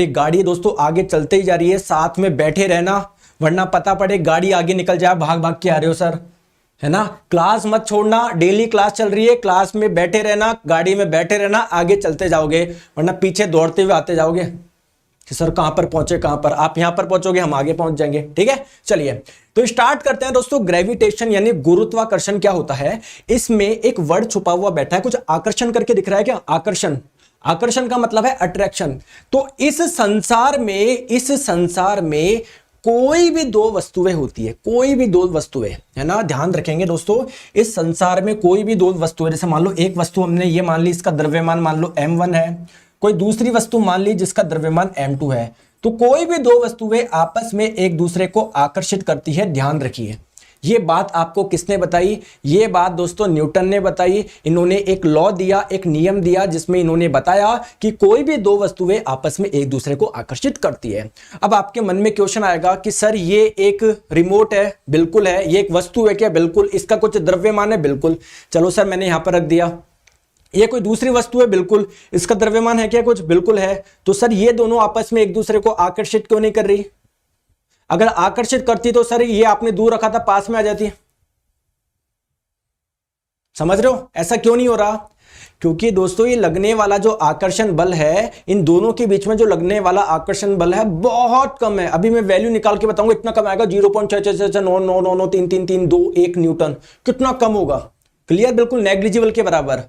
एक गाड़ी दोस्तों आगे चलते ही जा रही है, साथ में बैठे रहना वरना पता पड़े गाड़ी आगे निकल जाए, भाग भाग के आ रहे हो सर, है ना। क्लास मत छोड़ना, डेली क्लास चल रही है, क्लास में बैठे रहना, गाड़ी में बैठे रहना, आगे चलते जाओगे वरना पीछे दौड़ते हुए आते जाओगे कि सर कहां पर पहुंचे, कहां पर। आप यहां पर पहुंचोगे, हम आगे पहुंच जाएंगे, ठीक है। चलिए तो स्टार्ट करते हैं दोस्तों। ग्रेविटेशन यानी गुरुत्वाकर्षण क्या होता है, इसमें एक वर्ड छुपा हुआ बैठा है, कुछ आकर्षण करके दिख रहा है क्या, आकर्षण। आकर्षण का मतलब है अट्रैक्शन। तो इस संसार में कोई भी दो वस्तुएं होती है, कोई भी दो वस्तुएं, है ना, ध्यान रखेंगे दोस्तों। इस संसार में कोई भी दो वस्तुएं, जैसे मान लो एक वस्तु हमने ये मान ली, इसका द्रव्यमान मान लो m1 है, कोई दूसरी वस्तु मान ली जिसका द्रव्यमान m2 है। तो कोई भी दो वस्तुएं आपस में एक दूसरे को आकर्षित करती है, ध्यान रखिए। ये बात आपको किसने बताई, ये बात दोस्तों न्यूटन ने बताई। इन्होंने एक लॉ दिया, एक नियम दिया, जिसमें इन्होंने बताया कि कोई भी दो वस्तुएं आपस में एक दूसरे को आकर्षित करती है। अब आपके मन में क्वेश्चन आएगा कि सर ये एक रिमोट है, बिल्कुल है। ये एक वस्तु है क्या, बिल्कुल। इसका कुछ द्रव्यमान है, बिल्कुल। चलो सर मैंने यहां पर रख दिया। ये कोई दूसरी वस्तु है, बिल्कुल। इसका द्रव्यमान है क्या, कुछ, बिल्कुल है। तो सर ये दोनों आपस में एक दूसरे को आकर्षित क्यों नहीं कर रही। अगर आकर्षित करती तो सर ये आपने दूर रखा था, पास में आ जाती। समझ रहे हो ऐसा क्यों नहीं हो रहा, क्योंकि दोस्तों ये लगने वाला जो आकर्षण बल है, इन दोनों के बीच में जो लगने वाला आकर्षण बल है बहुत कम है। अभी मैं वैल्यू निकाल के बताऊंगा, इतना कम आएगा, 0.6669999332 न्यूटन। कितना कम होगा, क्लियर, बिल्कुल नेग्लिजिबल के बराबर।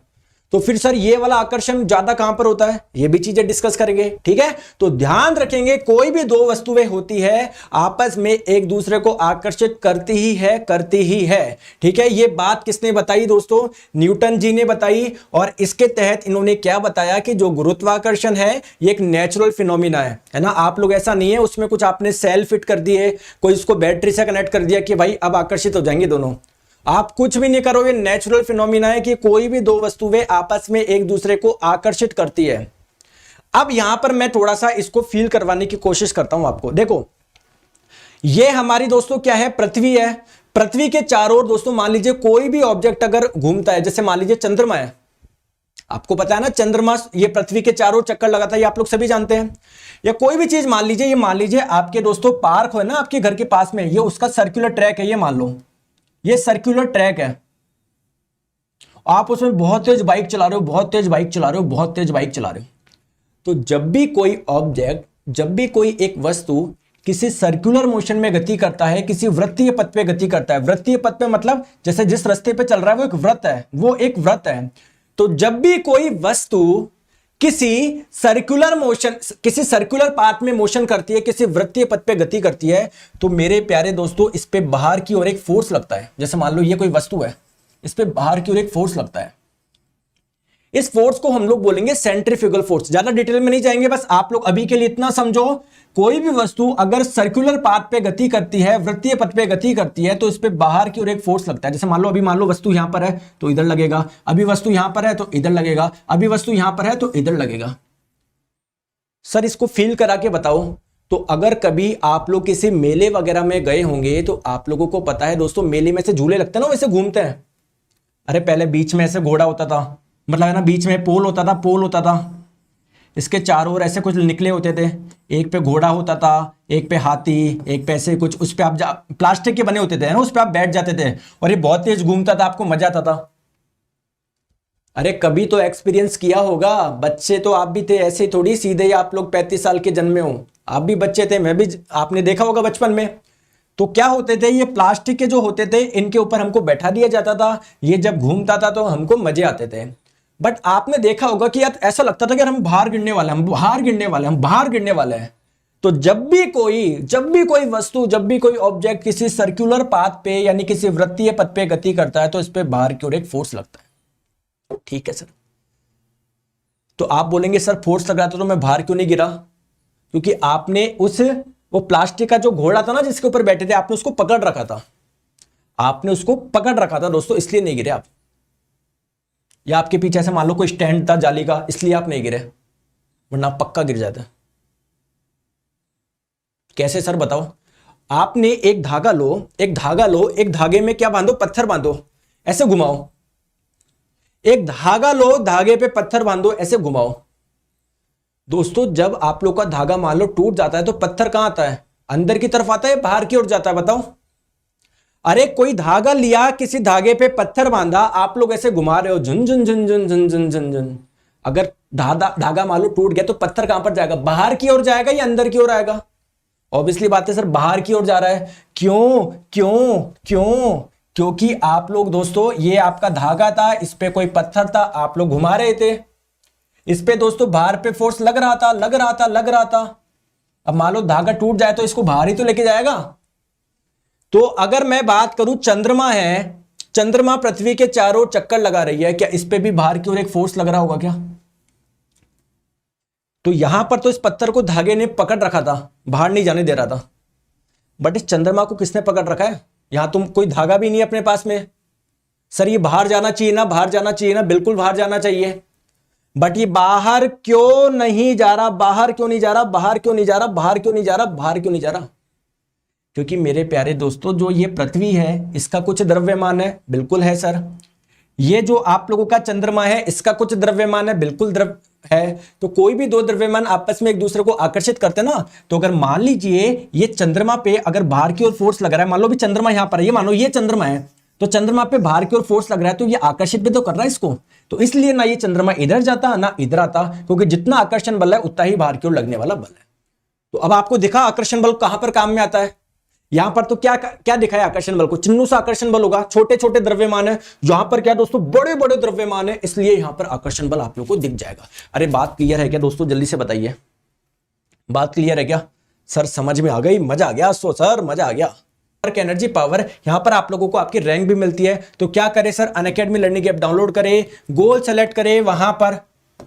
तो फिर सर ये वाला आकर्षण ज्यादा कहां पर होता है, ये भी चीजें डिस्कस करेंगे, ठीक है। तो ध्यान रखेंगे, कोई भी दो वस्तुएं होती है आपस में एक दूसरे को आकर्षित करती ही है, ठीक है। ये बात किसने बताई दोस्तों, न्यूटन जी ने बताई। और इसके तहत इन्होंने क्या बताया कि जो गुरुत्वाकर्षण है ये एक नेचुरल फिनोमिना है ना। आप लोग ऐसा नहीं है उसमें कुछ आपने सेल फिट कर दिए, कोई इसको बैटरी से कनेक्ट कर दिया कि भाई अब आकर्षित हो जाएंगे दोनों। आप कुछ भी नहीं करोगे, नेचुरल फिनोमिना है कि कोई भी दो वस्तुएं आपस में एक दूसरे को आकर्षित करती है। अब यहां पर मैं थोड़ा सा इसको फील करवाने की कोशिश करता हूं आपको। देखो ये हमारी दोस्तों क्या है, पृथ्वी है। पृथ्वी के चारों ओर दोस्तों मान लीजिए कोई भी ऑब्जेक्ट अगर घूमता है, जैसे मान लीजिए चंद्रमा है, आपको पता है ना चंद्रमा ये पृथ्वी के चारों ओर चक्कर लगाता है, ये आप लोग सभी जानते हैं। या कोई भी चीज मान लीजिए, ये मान लीजिए आपके दोस्तों पार्क है ना आपके घर के पास में, ये उसका सर्कुलर ट्रैक है, ये मान लो ये सर्कुलर ट्रैक है। आप उसमें बहुत तेज बाइक चला रहे हो, बहुत तेज बाइक चला रहे हो, बहुत तेज बाइक चला रहे हो। तो जब भी कोई ऑब्जेक्ट, जब भी कोई एक वस्तु किसी सर्कुलर मोशन में गति करता है, किसी वृत्तीय पथ पे गति करता है, वृत्तीय पथ पे मतलब जैसे जिस रास्ते पे चल रहा है वो एक वृत्त है, वो एक वृत्त है। तो जब भी कोई वस्तु किसी सर्कुलर मोशन, किसी सर्कुलर पाथ में मोशन करती है, किसी वृत्तीय पथ पे गति करती है, तो मेरे प्यारे दोस्तों इस पे बाहर की ओर एक फोर्स लगता है। जैसे मान लो ये कोई वस्तु है, इस पे बाहर की ओर एक फोर्स लगता है। इस फोर्स को हम लोग बोलेंगे सेंट्रीफ्यूगल फोर्स। ज्यादा डिटेल में नहीं जाएंगे, बस आप लोग अभी के लिए इतना समझो, कोई भी वस्तु अगर सर्कुलर पाथ पे गति करती है, वृत्तीय पथ पे गति करती है, तो इस पे बाहर की ओर एक फोर्स लगता है। जैसे मान लो अभी मान लो वस्तु यहां पर है तो इधर लगेगा, अभी वस्तु यहां पर है तो इधर लगेगा, अभी वस्तु यहां पर है तो इधर लगेगा। सर इसको फील करा के बताओ। तो अगर कभी आप लोग किसी मेले वगैरह में गए होंगे तो आप लोगों को पता है दोस्तों, मेले में से झूले लगते हैं ना, वैसे घूमते हैं। अरे पहले बीच में ऐसे घोड़ा होता था, मतलब है ना, बीच में पोल होता था, पोल होता था, इसके चारों ओर ऐसे कुछ निकले होते थे, एक पे घोड़ा होता था, एक पे हाथी, एक पे ऐसे कुछ, उस पे आप प्लास्टिक के बने होते थे ना, उस पे आप बैठ जाते थे और ये बहुत तेज घूमता था, आपको मजा आता था। अरे कभी तो एक्सपीरियंस किया होगा, बच्चे तो आप भी थे, ऐसे थोड़ी सीधे ही आप लोग 35 साल के जन्मे हो, आप भी बच्चे थे, मैं भी, आपने देखा होगा बचपन में। तो क्या होते थे, ये प्लास्टिक के जो होते थे इनके ऊपर हमको बैठा दिया जाता था, ये जब घूमता था तो हमको मजे आते थे। बट आपने देखा होगा कि यार ऐसा लगता था कि हम बाहर गिरने वाले हैं, हम बाहर गिरने वाले हैं, हम बाहर गिरने वाले हैं। तो जब भी कोई वस्तु, जब भी कोई ऑब्जेक्ट किसी सर्कुलर पाथ पे यानी किसी वृत्तीय पथ पे गति करता है तो इस पे बाहर की ओर एक फोर्स लगता है। ठीक है सर। तो आप बोलेंगे सर फोर्स लग रहा था तो मैं बाहर क्यों नहीं गिरा, क्योंकि आपने वो प्लास्टिक का जो घोड़ा था ना जिसके ऊपर बैठे थे, आपने उसको पकड़ रखा था, आपने उसको पकड़ रखा था दोस्तों, इसलिए नहीं गिरे आप। या आपके पीछे ऐसे मान लो कोई स्टैंड था जाली का, इसलिए आप नहीं गिरे, वरना आप पक्का गिर जाते। कैसे सर बताओ। आपने एक धागा लो, एक धागे में क्या बांधो, पत्थर बांधो, ऐसे घुमाओ। एक धागा लो, धागे पे पत्थर बांधो, ऐसे घुमाओ। दोस्तों जब आप लोग का धागा मान लो टूट जाता है तो पत्थर कहां आता है, अंदर की तरफ आता है, बाहर की ओर जाता है, बताओ। अरे कोई धागा लिया, किसी धागे पे पत्थर बांधा, आप लोग ऐसे घुमा रहे हो, झुन झुन झुन झुन झुन झुन झुन झुन। अगर धागा मान लो टूट गया तो पत्थर कहां पर जाएगा, बाहर की ओर जाएगा या अंदर की ओर आएगा? ऑब्वियसली बात है सर, बाहर की ओर जा रहा है। क्यों क्यों क्यों? क्योंकि आप लोग दोस्तों, ये आपका धागा था, इस पे कोई पत्थर था, आप लोग घुमा रहे थे, इस पे दोस्तों बाहर पे फोर्स लग रहा था, लग रहा था, लग रहा था। अब मान लो धागा टूट जाए तो इसको बाहर ही तो लेके जाएगा। तो अगर मैं बात करूं, चंद्रमा है, चंद्रमा पृथ्वी के चारों चक्कर लगा रही है, क्या इस पे भी बाहर की ओर एक फोर्स लग रहा होगा क्या? तो यहां पर तो इस पत्थर को धागे ने पकड़ रखा था, बाहर नहीं जाने दे रहा था, बट इस चंद्रमा को किसने पकड़ रखा है? यहां तुम कोई धागा भी नहीं अपने पास में। सर ये बाहर जाना चाहिए ना, बाहर जाना चाहिए ना, बिल्कुल बाहर जाना चाहिए, बट ये बाहर क्यों नहीं जा रहा, बाहर क्यों नहीं जा रहा, बाहर क्यों नहीं जा रहा, बाहर क्यों नहीं जा रहा, बाहर क्यों नहीं जा रहा? क्योंकि मेरे प्यारे दोस्तों, जो ये पृथ्वी है इसका कुछ द्रव्यमान है, बिल्कुल है सर। ये जो आप लोगों का चंद्रमा है इसका कुछ द्रव्यमान है, बिल्कुल द्रव है। तो कोई भी दो द्रव्यमान आपस में एक दूसरे को आकर्षित करते हैं ना, तो अगर मान लीजिए ये चंद्रमा पे अगर बाहर की ओर फोर्स लग रहा है, मान लो भी चंद्रमा यहां पर है, ये मानो ये चंद्रमा है, तो चंद्रमा पे बाहर की ओर फोर्स लग रहा है, तो ये आकर्षित भी तो कर रहा है इसको। तो इसलिए ना ये चंद्रमा इधर जाता ना इधर आता, क्योंकि जितना आकर्षण बल है उतना ही बाहर की ओर लगने वाला बल है। तो अब आपको दिखा आकर्षण बल कहां पर काम में आता है। यहां पर तो क्या क्या दिखाया आकर्षण बल को, चिन्हों से आकर्षण बल होगा, छोटे छोटे द्रव्यमान है, यहां पर क्या दोस्तों बड़े बड़े द्रव्यमान है, इसलिए यहां पर आकर्षण बल आप लोग को दिख जाएगा। अरे बात क्लियर है क्या दोस्तों, जल्दी से बताइए, बात क्लियर है क्या? सर समझ में आ गई, मजा आ गया, सो सर मजा आ गया। एनर्जी पावर, यहां पर आप लोगों को आपकी रैंक भी मिलती है, तो क्या करें sir, Unacademy learning app download करें, गोल सेलेक्ट करें, वहां पर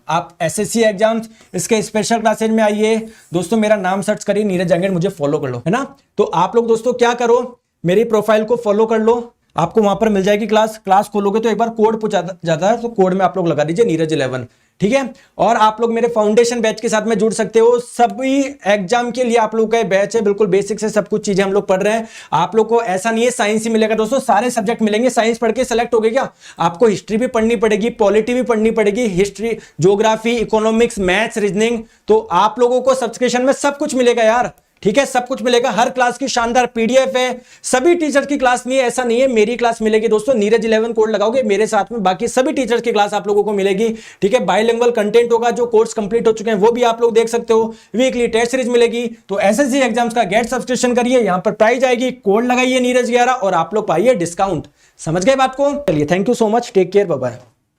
आप एसएससी एग्जाम्स इसके स्पेशल क्लासेज में आइए दोस्तों, मेरा नाम सर्च करिए नीरज जंगेड़, मुझे फॉलो कर लो, है ना। तो आप लोग दोस्तों क्या करो, मेरी प्रोफाइल को फॉलो कर लो, आपको वहां पर मिल जाएगी क्लास खोलोगे तो एक बार कोड पूछा जाता है, तो कोड में आप लोग लगा दीजिए नीरज 11, ठीक है। और आप लोग मेरे फाउंडेशन बैच के साथ में जुड़ सकते हो, सभी एग्जाम के लिए आप लोग का बैच है, बिल्कुल बेसिक से सब कुछ चीजें हम लोग पढ़ रहे हैं। आप लोग को ऐसा नहीं है साइंस ही मिलेगा दोस्तों, सारे सब्जेक्ट मिलेंगे। साइंस पढ़ के सेलेक्ट हो गए क्या, आपको हिस्ट्री भी पढ़नी पड़ेगी, पॉलिटी भी पढ़नी पड़ेगी, history, geography, economics, maths, reasoning, तो आप लोगों को सब्सक्रिप्शन में सब कुछ मिलेगा यार, ठीक है, सब कुछ मिलेगा। हर क्लास की शानदार पीडीएफ है, सभी टीचर की क्लास नहीं है, ऐसा नहीं है, मेरी क्लास मिलेगी दोस्तों, नीरज 11 कोड लगाओगे मेरे साथ में, बाकी सभी टीचर्स की क्लास आप लोगों को मिलेगी, ठीक है। बाइलिंगुअल कंटेंट होगा, जो कोर्स कंप्लीट हो चुके हैं वो भी आप लोग देख सकते हो, वीकली टेस्ट सीरीज मिलेगी। तो एसएससी एग्जाम्स का गेट सब्सक्रिप्शन करिए, यहां पर प्राइस आएगी, कोड लगाइए नीरज 11 और आप लोग पाइए डिस्काउंट। समझ गए बात को? चलिए, thank you so much, take care, bye bye.